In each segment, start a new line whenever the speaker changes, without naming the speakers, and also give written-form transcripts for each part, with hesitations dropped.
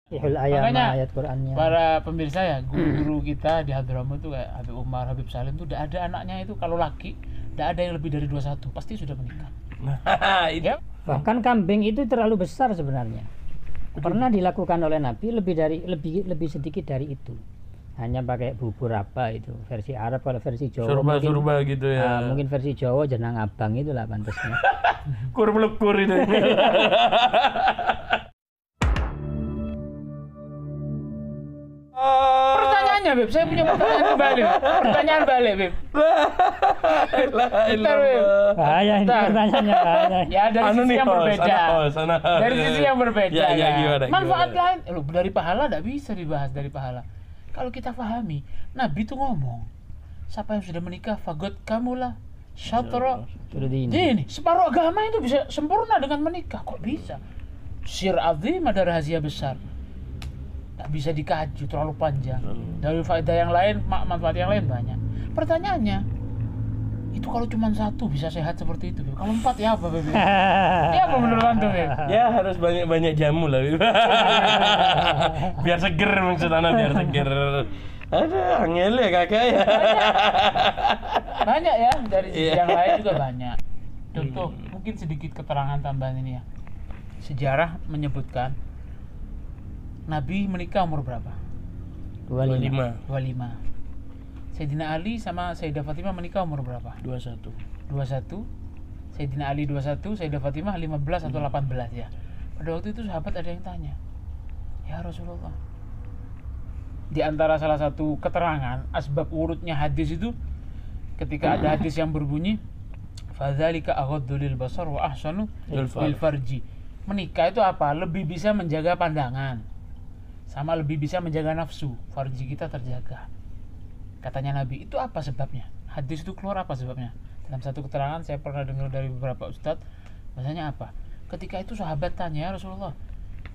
Makanya
ayat Qur'annya.
para pemirsa ya, guru-guru kita di Hadramaut tuh kayak Habib Umar, Habib Salim tuh udah ada anaknya itu, kalau laki udah ada yang lebih dari 21, pasti sudah menikah. Ya?
Bahkan kambing itu terlalu besar sebenarnya. Pernah dilakukan oleh Nabi lebih sedikit dari itu. Hanya pakai bubur apa itu, versi Arab. Kalau versi Jawa
surba gitu ya.
Mungkin versi Jawa jenang abang itulah pantasnya.
Kur melekur itu.
Pertanyaannya, Beb, saya punya pertanyaan kembali. Pertanyaan balik, Beb. Bentar, Beb.
Bahaya ini pertanyaannya, bahaya.
Ya dari sisi yang berbeda. Dari sisi yang berbeda.
Ya,
kan?
gimana,
Manfaat lain, dari pahala tidak bisa dibahas dari pahala. Kalau kita pahami, Nabi itu ngomong, siapa yang sudah menikah, fagot kamulah syatra ini. Separuh agama itu bisa sempurna dengan menikah. Kok bisa? Sir azim, ada rahasia besar. Tak bisa dikaji, terlalu panjang. Dari faedah yang lain, manfaat yang lain banyak. Pertanyaannya, itu kalau cuma satu bisa sehat seperti itu, Beb. Kalau 4 ya apa, Beb? Ya apa menurut antum, Beb?
Ya harus banyak jamu lah. Biar seger maksud anak, biar seger. Ada angel ya kakak ya.
Banyak ya, dari sisi yang lain juga banyak. Contoh, mungkin sedikit keterangan tambahan ini ya. Sejarah menyebutkan Nabi menikah umur berapa?
25.
Sayyidina Ali sama Sayyidah Fatimah menikah umur berapa?
21.
Sayyidina Ali 21, Sayyidah Fatimah 15 atau 18 ya. Pada waktu itu sahabat ada yang tanya, ya Rasulullah, di antara salah satu keterangan asbab urutnya hadis itu, ketika ada hadis yang berbunyi fadzalika aghaddu lil basar wa ahsanu lil farji. Menikah itu apa? Lebih bisa menjaga pandangan, sama lebih bisa menjaga nafsu, farji kita terjaga. Katanya Nabi, itu apa sebabnya? Hadis itu keluar apa sebabnya? Dalam satu keterangan saya pernah dengar dari beberapa ustadz, bahasanya apa? Ketika itu sahabat tanya, ya Rasulullah,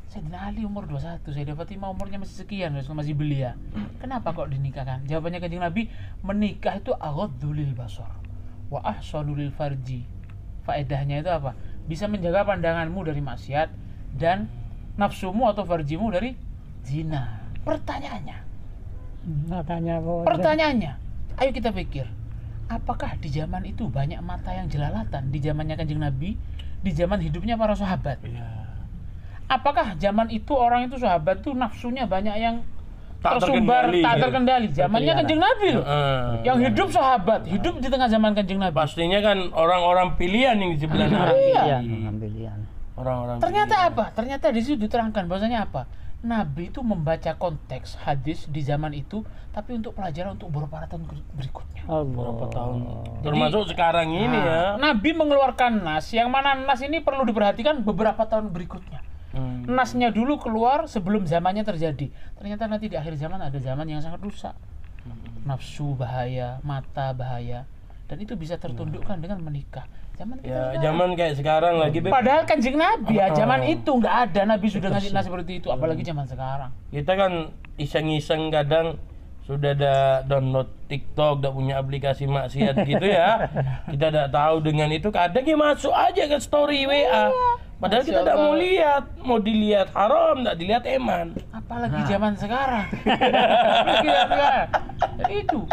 Sayyidina Ali umur 21, Sayyidah Fatimah umurnya masih sekian, Rasulullah masih belia. Kenapa kok dinikahkan? Jawabannya Kanjeng Nabi, menikah itu aghaddu lil basar wa ahsanu lil farji. Faedahnya itu apa? Bisa menjaga pandanganmu dari maksiat dan nafsumu atau farjimu dari zina. Pertanyaannya, ayo kita pikir, apakah di zaman itu banyak mata yang jelalatan di zamannya Kanjeng Nabi, di zaman hidupnya para sahabat? Apakah zaman itu orang itu sahabat tuh nafsunya banyak yang tersumbar, tak terkendali? Zamannya Kanjeng Nabi loh, yang hidup sahabat, hidup di tengah zaman Kanjeng Nabi.
Pastinya kan orang-orang pilihan yang disebut
Pilihan.
Orang-orang.
Ternyata pilihan. Apa? Ternyata di situ diterangkan bahwasanya apa? Nabi itu membaca konteks hadis di zaman itu, tapi untuk pelajaran untuk beberapa tahun berikutnya.
Berapa tahun? Termasuk sekarang ini ya.
Nabi mengeluarkan nas, yang mana nas ini perlu diperhatikan beberapa tahun berikutnya. Nasnya dulu keluar sebelum zamannya terjadi. Ternyata nanti di akhir zaman ada zaman yang sangat rusak. Nafsu bahaya, mata bahaya, dan itu bisa tertundukkan dengan menikah. Zaman kita
zaman kayak sekarang lagi.
Padahal Kanjeng Nabi ya zaman itu nggak ada, Nabi sudah ngasih nas seperti itu, apalagi zaman sekarang.
Kita kan iseng-iseng kadang sudah ada download TikTok, udah punya aplikasi maksiat gitu ya. Kita tidak tahu dengan itu, kadang ya masuk aja ke story WA. Padahal kita tidak mau lihat, mau dilihat haram, tidak dilihat eman.
Apalagi zaman sekarang. Jadi itu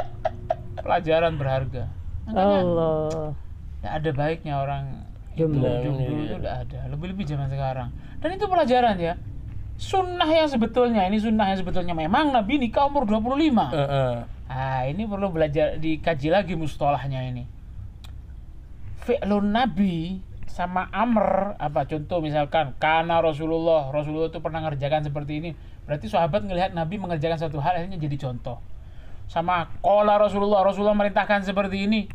pelajaran berharga.
Allah.
Tidak ada baiknya orang
Jomblo
itu tidak ada. Lebih-lebih zaman sekarang. Dan itu pelajaran ya. Sunnah yang sebetulnya memang Nabi nikah umur 25. Ini perlu belajar, dikaji lagi mustalahnya ini. Fi'lun Nabi sama amr, apa contoh misalkan karena Rasulullah itu pernah mengerjakan seperti ini, berarti sahabat melihat Nabi mengerjakan satu hal akhirnya jadi contoh. Sama qala Rasulullah merintahkan seperti ini.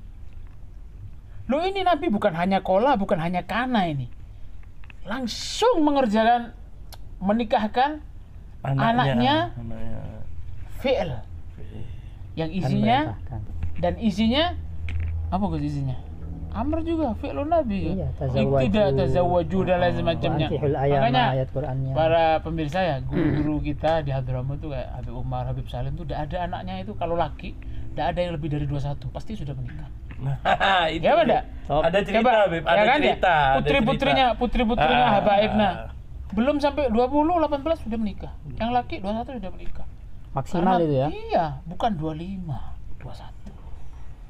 Loh, ini Nabi bukan hanya qala, bukan hanya kana, ini langsung mengerjakan, menikahkan anaknya. Fi'l yang isinya dan isinya apa Gus isinya? Amr juga fi'lun Nabi. Tidak tazawwaju dan lain semacamnya. Makanya
ayat Qur'annya.
Para pemirsa ya, guru-guru kita di Hadramaut itu kayak Habib Umar, Habib Salim tuh udah ada anaknya itu, kalau laki udah ada yang lebih dari 21, pasti sudah menikah.
Itu
ya beda.
Ada cerita, Habib. Ada
ya kan,
cerita.
Ya? Putri-putrinya Habaibna belum sampai 20, 18 sudah menikah. Yang laki 21 sudah menikah.
Maksimal itu ya.
Iya, bukan 25, 21.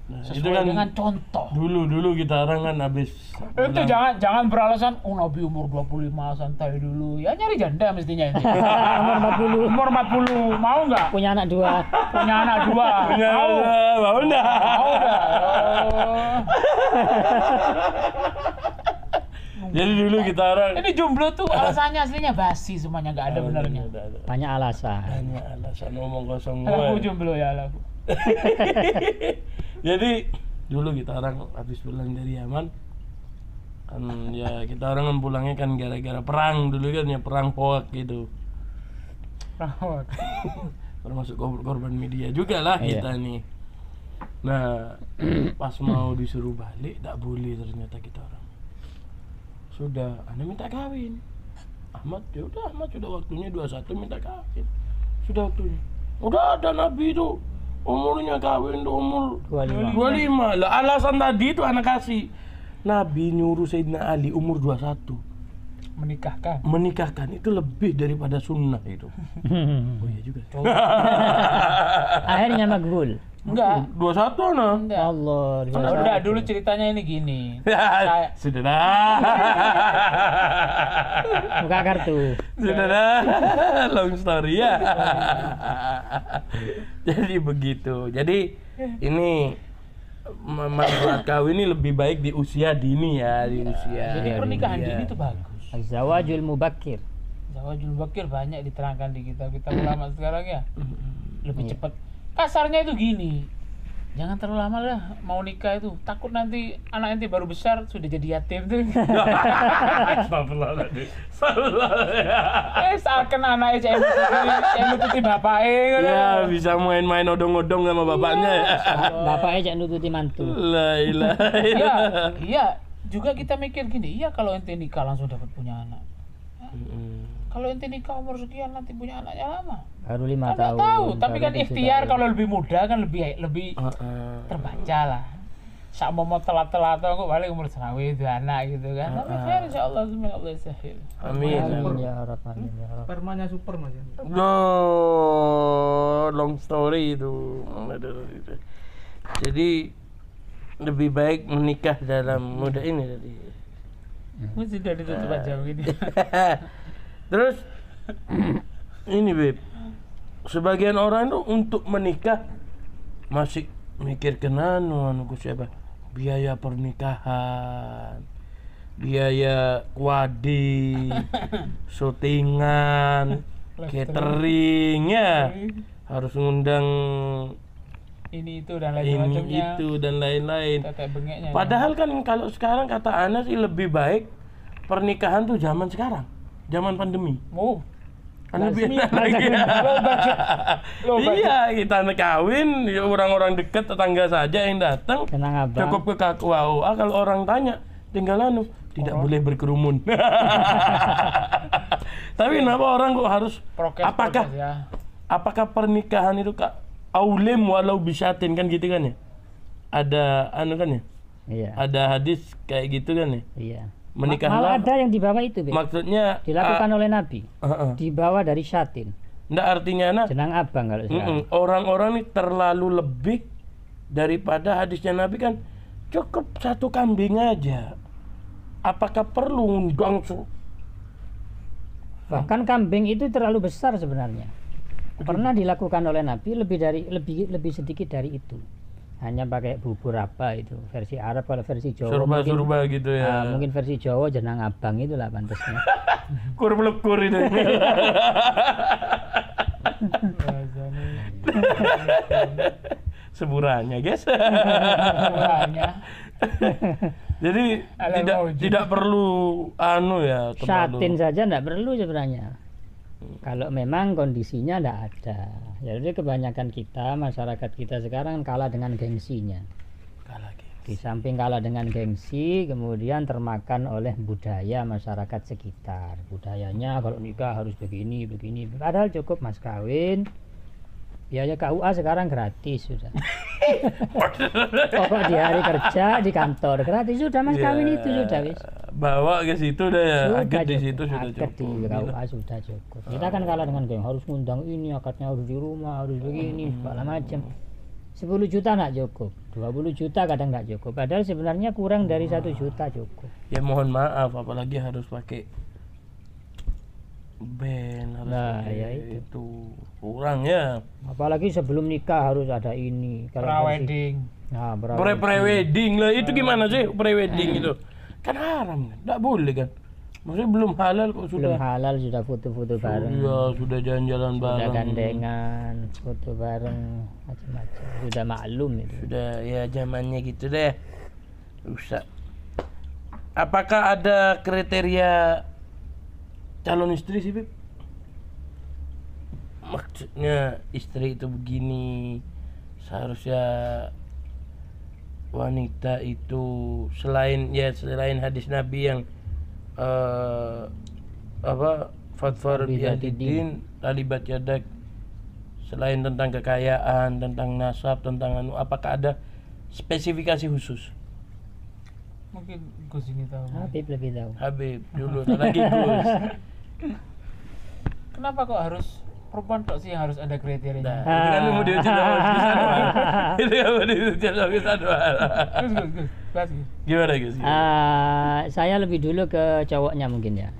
Nah,
Sesuai
itu kan
dengan contoh.
dulu kita orang kan habis
Itu jangan beralasan Nabi umur 25 santai dulu. Ya nyari janda mestinya ini.
Umur 40,
Umur 40 mau nggak?
punya anak 2.
Punya anak 2.
punya
Mau.
mau enggak?
Mau dah. Oh.
Jadi dulu kita orang
Ini jomblo tuh alasannya aslinya basi semuanya, nggak ada benernya.
Banyak alasan.
Hanya alasan ngomong kosong
Aku
gue.
jomblo ya aku.
Jadi dulu kita orang habis pulang dari Yaman kan ya kita orang kan pulangnya kan gara-gara perang dulu kan ya, perang Poak gitu.
Rawat.
Termasuk korban media juga lah
Iya.
kita nih. Nah pas mau disuruh balik tak boleh ternyata kita orang. Sudah, Anda minta kawin. Ahmad sudah waktunya 21 minta kawin. Sudah waktunya. Udah ada Nabi itu umurnya kawin tuh umur 25. Lah alasan tadi itu anak kasih. Nabi nyuruh Sayyidina Ali umur 21 menikahkan itu lebih daripada sunnah itu. Oh iya juga.
Akhirnya makbul.
Enggak.
21 nah.
Enggak.
Allah.
Udah dulu ceritanya ini gini. Saya-
Sudah dah.
Buka kartu.
Sudah dah. Long story ya. Jadi begitu. Jadi ini manfaat kawin ini lebih baik di usia dini ya, di usia.
Jadi pernikahan
Iya.
dini itu bagus.
Az-zawajul mubakkir.
Zawajul bakir banyak diterangkan di kita ulama sekarang ya. Lebih cepat. Kasarnya itu gini. Jangan terlalu lama lah mau nikah itu. Takut nanti anak nanti baru besar sudah jadi yatim tuh.
Astagfirullahaladzim.
Seakan anaknya cek nututi bapaknya.
Ya bisa main-main odong-odong sama bapaknya ya.
Bapaknya jak nututi mantu.
La ilaha
Iya,
illallah.
iya. Juga kita mikir gini, iya kalau ente nikah langsung dapat punya anak. Kalau ente nikah umur sekian nanti punya anaknya lama.
Baru 5
Kan nggak
tahun.
tahu, tapi kan
baru 7
ikhtiar
tahun.
kalau lebih muda kan lebih terbaca lah. Sak mau telat-telat kok balik umur serawi itu anak gitu kan. Tapi khair insyaallah semoga Allah sahil.
Amin.
Amin ya Rabb, amin ya Rabb.
Permanya super mas ya.
No, long story itu. Jadi lebih baik menikah dalam muda ini tadi.
Sudah ditutup aja begini.
Terus ini Beb, sebagian orang itu untuk menikah masih mikir anu siapa? Biaya pernikahan, biaya wadi, syutingan, catering ya, harus ngundang
Ini itu dan lain
ini
macamnya.
itu dan lain-lain.
Tetek bengeknya.
Padahal kan kalau sekarang kata Ana sih lebih baik pernikahan tuh zaman sekarang, zaman pandemi.
Oh,
Kan lebih enak lagi.
low budget. Low budget.
Iya, kita kawin, ya orang-orang dekat tetangga saja yang datang.
Tenang abang.
Cukup ke KUA. Kalau orang tanya, tinggal tidak boleh berkerumun. Tapi kenapa orang kok harus
Prokes,
apakah
prokes ya.
apakah pernikahan itu Kak aulim walau bisyatin kan gitu kan ya? Ada kan ya?
Iya.
Ada hadis kayak gitu kan ya?
Iya.
Menikahlah.
Malah ada yang dibawa itu, Be.
Maksudnya
Dilakukan oleh Nabi.
uh,
Dibawa dari syatin.
nggak artinya
Jenang abang kalau sekarang.
orang-orang ini terlalu lebih daripada hadisnya Nabi kan cukup satu kambing aja. Apakah perlu undang
Bahkan kambing itu terlalu besar sebenarnya. Pernah dilakukan oleh Nabi lebih sedikit dari itu. Hanya pakai bubur apa itu versi Arab, kalau versi Jawa
surba gitu ya?
mungkin versi Jawa jenang abang itulah pantasnya.
Kur-kur itu. Seburannya guys.
Banyak.
Jadi tidak perlu ya terlalu.
Syatin saja tidak perlu sebenarnya. Kalau memang kondisinya tidak ada. Jadi kebanyakan kita, masyarakat kita sekarang kalah dengan gengsinya. Di samping kalah dengan gengsi, kemudian termakan oleh budaya masyarakat sekitar. Budayanya kalau nikah harus begini. Padahal cukup mas kawin. Biaya KUA sekarang gratis sudah. Pokok di hari kerja di kantor gratis sudah mas kawin itu sudah wis.
bawa ke situ deh ya.
Sudah
Akad di
cukup.
situ sudah
Akad di
cukup.
KUA sudah cukup. Kita kan kalah dengan geng, harus ngundang ini, akadnya harus di rumah, harus begini, segala macam. 10 juta nggak cukup, 20 juta kadang nggak cukup. Padahal sebenarnya kurang dari 1 juta cukup.
Ya mohon maaf, apalagi harus pakai band, harus
Nah,
pakai
ya itu.
kurang ya.
Apalagi sebelum nikah harus ada ini.
Pra-wedding.
Nah,
Pre-wedding lah, itu gimana sih pre-wedding itu? Kan haram kan, nggak boleh kan? Maksudnya belum halal kok
belum
sudah.
halal sudah foto-foto bareng.
Iya, sudah jalan-jalan
Sudah
bareng.
gandengan, foto bareng, macam-macam. Sudah maklum itu.
Sudah ya zamannya gitu deh. Rusak. Apakah ada kriteria calon istri sih, Beb? Maksudnya istri itu begini, seharusnya wanita itu selain hadis Nabi yang fadfar biadidin talibat yadak, selain tentang kekayaan, tentang nasab, tentang apakah ada spesifikasi khusus?
Mungkin Gus ini tahu.
Habib lebih tahu.
Habib dulu lagi Gus.
Kenapa kok harus perempuan tok sih yang harus ada kriterianya?
Nah, itu kan mau diuji sama Gus Anwar. Itu yang mau diuji sama Gus Anwar.
Gus, bahas Gus.
Gimana Gus?
Saya lebih dulu ke cowoknya mungkin ya.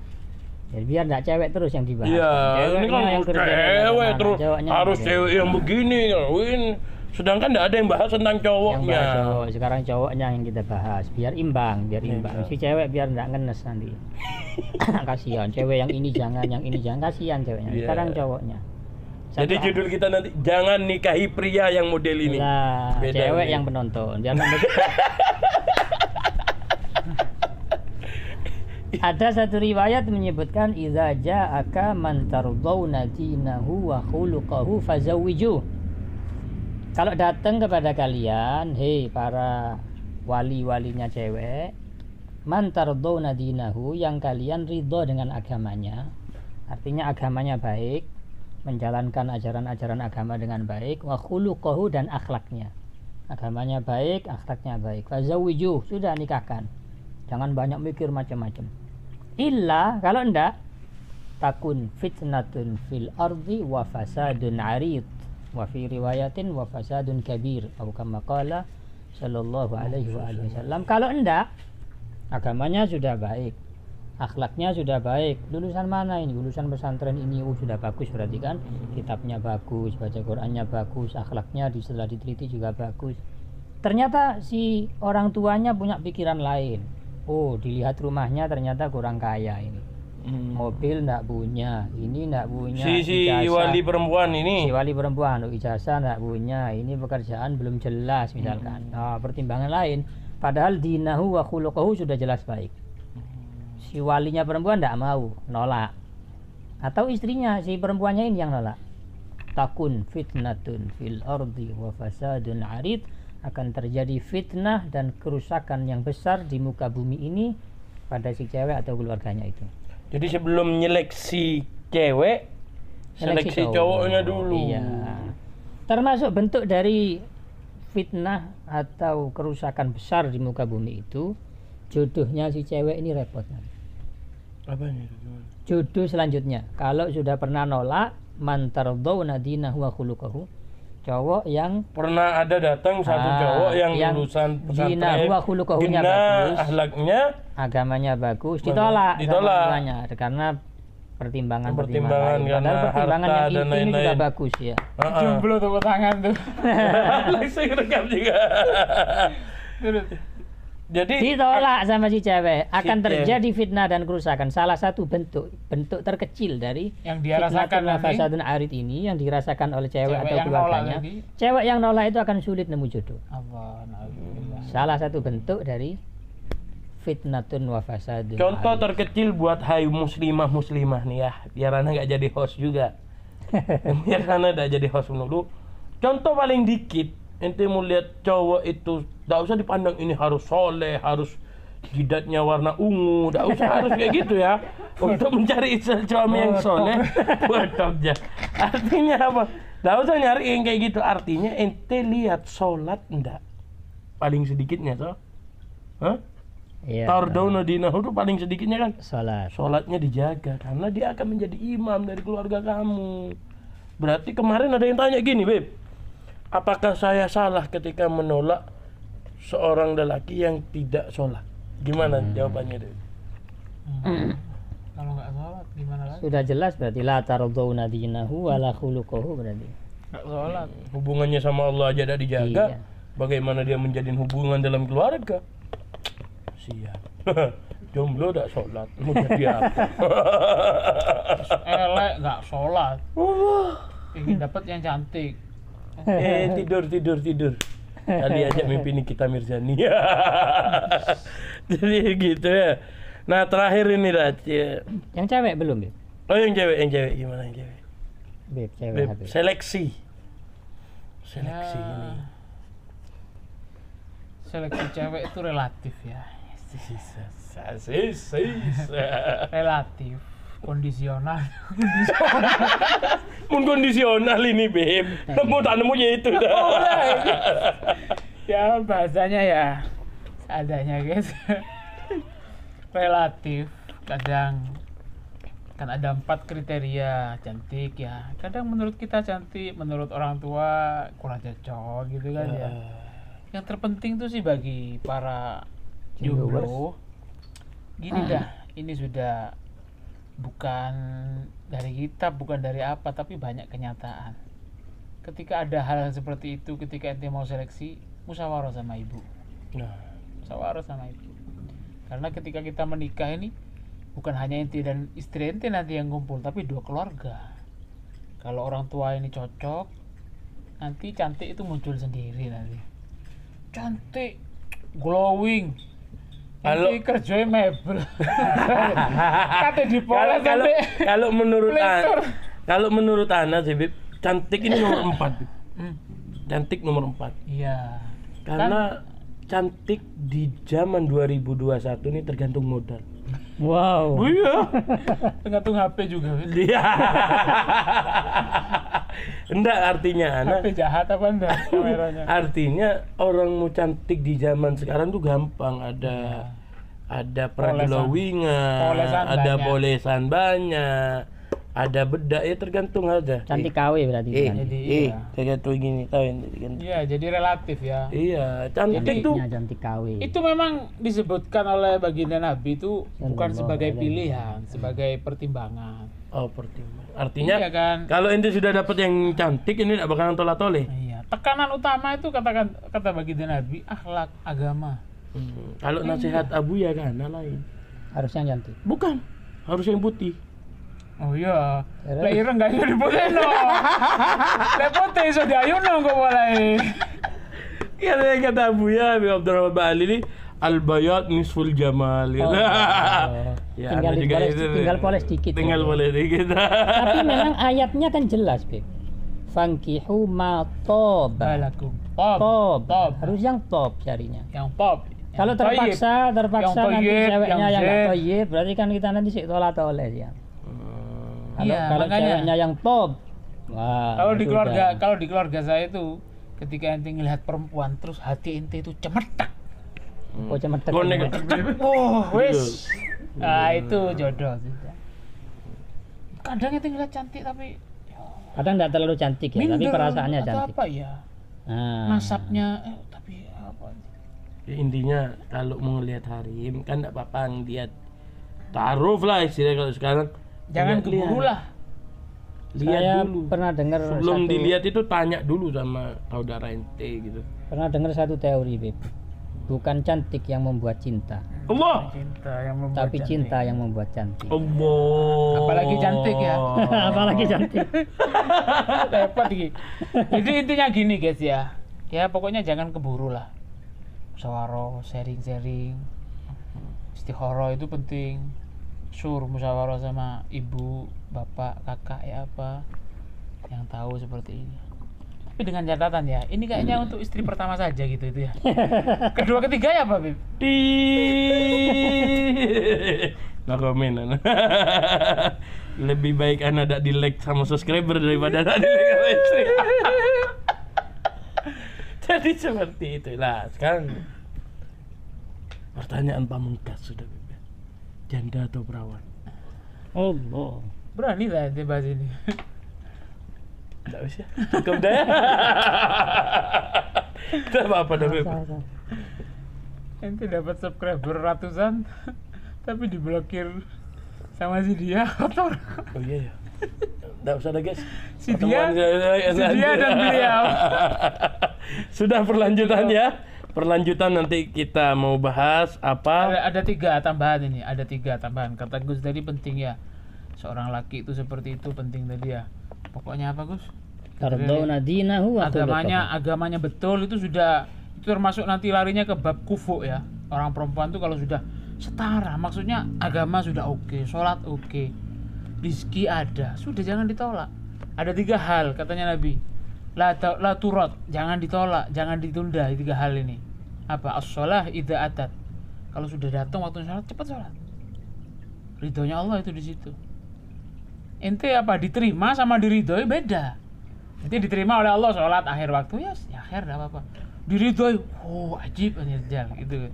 Jadi biar nggak cewek terus yang dibahas.
Iya, ini kan
yang
harus
kriteria
cewek
bagaimana,
terus,
cowoknya
harus
bagaimana.
cewek yang begini, Win. Sedangkan tidak ada yang bahas tentang
Yang
cowoknya.
bahas cowok. Sekarang cowoknya yang kita bahas biar imbang, biar imbang.
Iya.
Si cewek biar nggak ngenes nanti. Kasihan cewek yang ini jangan, yang ini jangan, kasihan ceweknya.
Iya.
Sekarang cowoknya.
Jadi judul kita nanti jangan nikahi pria yang model ini.
Lah,
Beda
cewek
nih.
yang penonton. Jangan Ada satu riwayat menyebutkan idza ja'aka man tardawna dinahu wa khuluquhu fazawwiju. Kalau datang kepada kalian, hei para wali-walinya cewek, man tardawna dinahu, yang kalian ridho dengan agamanya, artinya agamanya baik, menjalankan ajaran-ajaran agama dengan baik, wa khuluquhu, dan akhlaknya, agamanya baik, akhlaknya baik, fazawwiju, sudah nikahkan. Jangan banyak mikir macam-macam. Illa, kalau enggak, takun fitnatun fil ardi wa fasadun arid, wa fi riwayatin wa fasadun kabir, atau kama qala sallallahu alaihi wasallam. Kalau enggak, agamanya sudah baik, akhlaknya sudah baik. Lulusan mana ini? Lulusan pesantren ini. Sudah bagus, berarti kan kitabnya bagus, baca Qur'annya bagus, akhlaknya setelah diteliti juga bagus. Ternyata si orang tuanya punya pikiran lain. Oh, dilihat rumahnya ternyata kurang kaya ini. Mobil enggak punya, ini enggak punya.
Si wali perempuan ini.
Si wali perempuan, ijazah enggak punya, ini pekerjaan belum jelas misalkan. Nah, pertimbangan lain. Padahal dinahu wa khuluquhu sudah jelas baik. Si walinya perempuan enggak mau, nolak. Atau istrinya, si perempuannya ini yang nolak. Takun fitnatun fil ardi wa fasadun arid, akan terjadi fitnah dan kerusakan yang besar di muka bumi ini pada si cewek atau keluarganya itu.
Jadi sebelum nyeleksi cewek, seleksi cowoknya dulu.
Iya. Termasuk bentuk dari fitnah atau kerusakan besar di muka bumi itu, jodohnya si cewek ini repot.
Apanya?
Jodoh selanjutnya, kalau sudah pernah nolak, man tardawna dinahu wa khuluquhu, cowok yang
Pernah ada datang satu cowok yang lulusan
dinahu wa khuluquhunya
dina
bagus,
akhlaknya
agamanya bagus, ditolak sama tuanya, karena pertimbangan
Pertimbangan
lain.
karena
Padahal pertimbangan
harta
yang
dan
itu ini juga
lain-lain.
bagus ya.
Jomblo tepuk tangan tuh.
langsung rekam juga. Jadi
Ditolak sama si cewek, akan
Si cewek.
terjadi fitnah dan kerusakan. Salah satu bentuk terkecil dari
Yang dia rasakan
fitnah
nanti.
fasadun arid ini yang dirasakan oleh cewek
Cewek
atau
yang nolak
keluarganya.
tadi.
Cewek yang nolak itu akan sulit nemu jodoh.
Allah, na'udzubillah.
Salah satu bentuk dari fitnatun wa fasadun
contoh
arid.
terkecil buat hai muslimah nih ya, biar Ana nggak jadi host juga. Biar Ana nggak jadi host dulu. Contoh paling dikit, ente mau lihat cowok itu, nggak usah dipandang ini harus soleh, harus jidatnya warna ungu, nggak usah harus kayak gitu ya. Untuk mencari suami yang soleh, bodoh aja. Artinya apa? Nggak usah nyari yang kayak gitu. Artinya ente lihat sholat enggak? Paling sedikitnya so. Hah?
Iya.
Tardawna dinahu itu paling sedikitnya kan
Salat.
sholatnya dijaga karena dia akan menjadi imam dari keluarga kamu. Berarti kemarin ada yang tanya gini, Beb. Apakah saya salah ketika menolak seorang lelaki yang tidak sholat? Gimana jawabannya, Beb?
Kalau nggak sholat gimana lagi?
Sudah jelas berarti la tardawna dinahu wala khuluquhu berarti.
Nggak sholat.
Hubungannya sama Allah aja tidak dijaga.
Iya.
Bagaimana dia menjalin hubungan dalam keluarga? Siap. Jomblo tidak sholat, mau jadi apa?
Elek nggak sholat. Ingin dapat yang cantik.
Tidur. Kali aja mimpi Nikita Mirzani. Jadi gitu ya. Nah terakhir ini
Yang cewek belum, Beb?
Oh yang cewek gimana yang cewek?
Beb, cewek
Beb,
habis.
seleksi
Ya,
ini.
Seleksi cewek itu relatif ya.
Sis.
Relatif. Kondisional.
Mun kondisional ini Beb. Nemu ya itu dah.
Ya bahasanya ya seadanya guys. Relatif. Kadang kan ada 4 kriteria cantik ya. Kadang menurut kita cantik, menurut orang tua kurang cocok gitu kan ya. Yang terpenting tuh sih bagi para jomblo, gini dah, ini sudah bukan dari kita, bukan dari apa, tapi banyak kenyataan. Ketika ada hal seperti itu, ketika ente mau seleksi, musyawarah sama ibu.
Nah,
Musyawarah sama ibu. Karena ketika kita menikah ini bukan hanya ente dan istri ente nanti yang kumpul, tapi 2 keluarga. Kalau orang tua ini cocok, nanti cantik itu muncul sendiri nanti. Cantik, glowing.
Kalau-
Nanti kerjanya mebel. Kata dipoles
kalau
nanti.
kalau menurut
Pelintur.
kalau menurut Ana sih Beb, cantik ini nomor 4. Beb.
Hmm,
Cantik nomor 4.
Iya.
Karena cantik di zaman 2021 ini tergantung modal.
Wow.
Iya.
Tergantung HP juga.
Dia. Enggak artinya Ana.
HP jahat apa enggak kameranya?
Artinya orang mau cantik di zaman sekarang tuh gampang, ada praglowingan,
Polesan
ada
banyak.
polesan banyak, ada bedak ya tergantung aja.
Cantik KW berarti kan.
Jadi, iya.
Tergantung gini tahu yang tergantung.
Iya, jadi relatif ya.
Iya, cantik
Jadi-
tuh.
Cantiknya cantik KW.
Itu memang disebutkan oleh baginda Nabi itu bukan
Sallallahu
sebagai
alaihi
pilihan, sebagai pertimbangan.
Oh, pertimbangan. Artinya
Iya kan?
kalau ente sudah dapat yang cantik ini tidak bakalan tolak-toleh.
Iya. Tekanan utama itu kata baginda Nabi akhlak agama.
Kalau nasihat Abu ya kan lain.
Harus yang cantik.
Bukan, harus yang putih.
Oh iya.
Terus?
Lek ireng gak iso diputihno. Lek putih iso diayuno kok mulai.
Iya, yang kata Abu ya, Habib Abdurrahman Ba'ali ini al-bayat nisful jamal. Gitu. Ya,
tinggal
ada juga
poles,
itu.
tinggal poles dikit.
Tinggal
ya.
poles dikit.
Tapi memang ayatnya kan jelas, Beb. Fankihu ma toba.
Balakum. Top.
Top.
Top.
Harus yang top carinya.
Yang pop.
Kalau
Yang toyib.
terpaksa
Yang
nanti
toyib,
ceweknya
yang
yang nggak
zed.
toyib, berarti kan kita nanti sik tolak-tolak ya. Kalau
Iya,
kalau
makanya.
ceweknya yang top, wah.
Kalau di
sudah.
keluarga saya itu ketika ente ngelihat perempuan terus hati ente itu cemetak.
Oh, cuma tek.
Bonek.
Oh, wis. Nah, itu jodoh sudah. Kadang ente ngelihat cantik tapi
Kadang nggak terlalu cantik ya, tapi
minder
perasaannya
atau
cantik.
apa ya?
Nah,
Nasabnya tapi apa?
Ya, intinya kalau mau ngelihat harim kan enggak apa-apa ngelihat taruh lah istilahnya kalau sekarang.
Jangan
Lihat-
keburu lah.
Lihat
saya
dulu.
pernah dengar
Sebelum
satu,
dilihat itu tanya dulu sama saudara ente gitu.
pernah dengar satu teori, Beb. Bukan cantik yang membuat cinta,
Allah.
Cinta yang membuat
tapi
cantik.
cinta yang membuat cantik.
Allah.
Apalagi cantik ya.
Apalagi cantik.
Repot iki. Jadi intinya gini guys ya. Ya pokoknya jangan keburu lah. Musyawarah, sharing-sharing. Istikharah itu penting. Musyawarah sama ibu, bapak, kakak ya apa yang tahu seperti ini. Tapi dengan catatan ya, ini kayaknya untuk istri pertama saja gitu itu ya. Kedua ketiga ya Pak Bib?
Nggak komen Ana. Lebih baik Ana ada di like sama subscriber daripada ada di like sama istri. Jadi seperti itulah sekarang. Pertanyaan pamungkas sudah bebas. Janda atau perawan?
Allah.
Berani lah ente bahas ini.
Enggak usah. Cukup dah ya. Tidak apa-apa dah beb.
Ente dapat subscriber ratusan, tapi diblokir sama si dia kotor.
Oh iya ya. Enggak usah dah guys.
Si dia dan beliau.
Sudah perlanjutan ya. Perlanjutan nanti kita mau bahas apa?
Ada 3 tambahan ini, ada 3 tambahan. Kata Gus tadi penting ya. Seorang laki itu seperti itu penting tadi ya. Pokoknya apa Gus?
Tardawna dinahu wa
Agamanya betul itu sudah, itu termasuk nanti larinya ke bab kufu ya. Orang perempuan tuh kalau sudah setara, maksudnya agama sudah oke, sholat oke, rizki ada, sudah jangan ditolak. Ada 3 hal katanya Nabi. La turad, jangan ditolak, jangan ditunda 3 hal ini. Apa? As-shalah idza atat. Kalau sudah datang waktu sholat, cepat sholat. Ridhonya Allah itu di situ. Ente apa diterima sama diridhoi beda. Ente diterima oleh Allah sholat akhir waktu ya akhir enggak apa-apa. Diridhoi, oh ajib anjir gitu.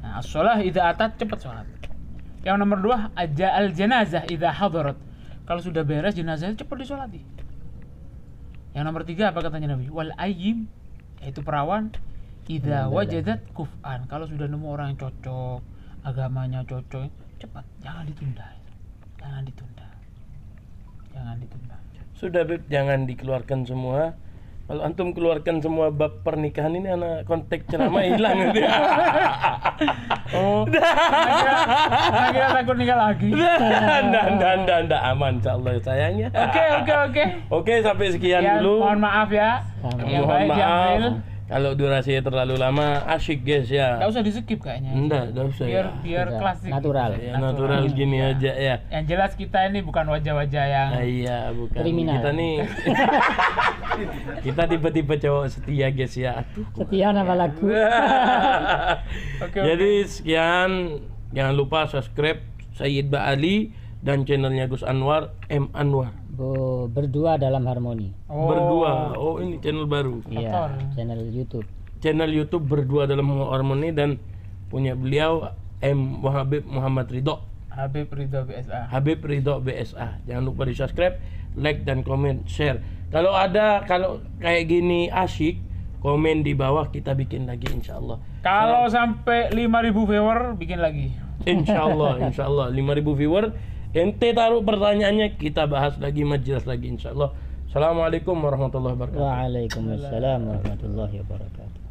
Nah, as-shalah idza atat, cepat sholat. Yang nomor 2, al-janazah idza hadarat. Kalau sudah beres jenazahnya cepat disolati. Yang nomor 3 apa katanya Nabi? Wal ayyim, yaitu perawan, idza wajadat kuf'an. Kalau sudah nemu orang yang cocok, agamanya cocok, cepat, jangan ditunda. Jangan ditunda. Jangan ditunda.
Sudah beb, jangan dikeluarkan semua. Kalau antum keluarkan semua bab pernikahan ini, anak kontak ceramah hilang nanti.
Oh, kira takut nikah lagi.
Nggak aman insyaallah sayangnya.
Oke.
Oke, sampai sekian dulu.
Mohon maaf ya. Yang
Mohon
baik
maaf
diambil.
kalau durasinya terlalu lama. Asyik guys ya.
Nggak usah di skip kayaknya.
Nggak usah ya.
Biar klasik.
Natural.
Ya, natural gini aja ya.
Yang jelas kita ini bukan wajah-wajah yang
Iya, bukan.
Kriminal.
Kita nih kita tipe-tipe cowok setia guys ya. Aduh.
Setia nama lagu.
Oke.
Jadi sekian, jangan lupa subscribe Sayyid Ba'ali dan channelnya Gus Anwar M Anwar.
Berdua dalam harmoni.
Berdua. Oh, ini channel baru.
Iya, channel YouTube.
Channel YouTube Berdua dalam Harmoni dan punya beliau M Habib Muhammad Ridho.
Habib Ridho BSA.
Habib Ridho BSA. Jangan lupa di subscribe, like dan komen, share. Kalau kayak gini asyik, komen di bawah, kita bikin lagi insyaallah.
Kalau sampai 5.000 viewer bikin lagi.
Insyaallah 5.000 viewer. Ente taruh pertanyaannya, kita bahas lagi, majelis lagi insyaallah. Assalamualaikum warahmatullahi wabarakatuh.
Waalaikumsalam warahmatullahi wabarakatuh.